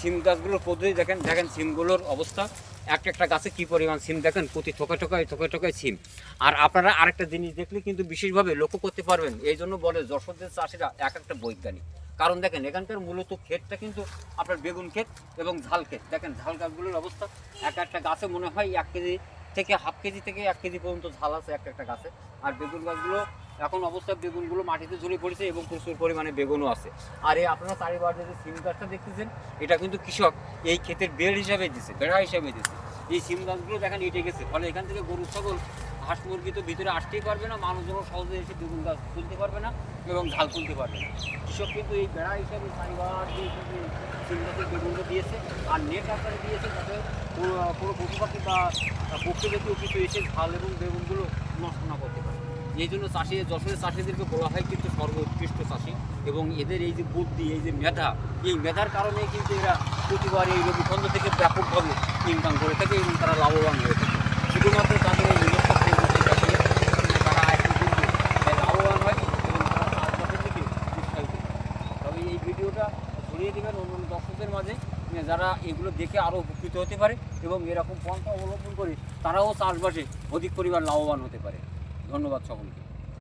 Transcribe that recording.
সিম গাছগুলোর পদ্ধতি দেখেন, সিমগুলোর অবস্থা, একটা গাছে কী পরিমাণ সিম দেখেন, প্রতি থোকায় ঠোকায় সিম। আর আপনারা আরেকটা জিনিস দেখলে কিন্তু বিশেষভাবে লক্ষ্য করতে পারবেন, এই জন্য বলে যশোরের চাষিরা একটা বৈজ্ঞানিক। কারণ দেখেন এখানকার মূলত ক্ষেতটা কিন্তু আপনার বেগুন ক্ষেত এবং ঝাল ক্ষেত। দেখেন ঝাল গাছগুলোর অবস্থা, একটা গাছে মনে হয় 1 কেজি থেকে হাফ কেজি থেকে 1 কেজি পর্যন্ত ঝাল আছে একটা গাছে। আর বেগুন গাছগুলো এখন অবস্থায় বেগুনগুলো মাটিতে ঝরে পড়েছে এবং প্রচুর পরিমাণে বেগুনও আছে। আর এই আপনারা চারিপাশে যে সিম গাছটা দেখতেছেন, এটা কিন্তু কৃষক এই ক্ষেতের বেড় হিসাবে দিচ্ছে, বেড়া হিসাবে দিচ্ছে। এই সিম গাছগুলো দেখেন এঁটে গেছে, ফলে এখান থেকে গরু ছাগল হাঁস মুরগি তো ভিতরে আসতেই পারবে না, মানুষজনও সহজে এসে বেগুন গাছ তুলতে পারবে না এবং ঝাল তুলতে পারবে না। কৃষক কিন্তু এই বেড়া হিসাবে চারিবার দিয়ে সিম গাছের বেগুনটা দিয়েছে, আর নেট আকারে দিয়েছে যাতে কোনো পশু পাখি বা পক্ষী জাতীয় কিছু এসে ঝাল এবং বেগুনগুলো নষ্ট না করতে পারে। এই জন্য যশোরের চাষিদেরকে বলা হয় কিন্তু সর্বোৎকৃষ্ট চাষি। এবং এদের এই যে বুদ্ধি, এই যে মেধা, এই মেধার কারণে কিন্তু এরা প্রতিবার এই রবিখণ্ড থেকে ব্যাপকভাবে ইনকাম করে থাকে এবং তারা লাভবান হয়ে থাকে। শুধুমাত্র তাদের এই নিজস্ব তারা এখন কিন্তু লাভবান হয় এবং তারা চাষবাসের দিকে উৎসাহিত। তবে এই ভিডিওটা ছড়িয়ে দেবেন অন্যান্য দর্শকদের মাঝে, যারা এগুলো দেখে আরও উপকৃত হতে পারে এবং এরকম পন্থা অবলম্বন করে তারাও চাষবাসে অধিক পরিমাণ লাভবান হতে পারে। ধন্যবাদ সকলকে।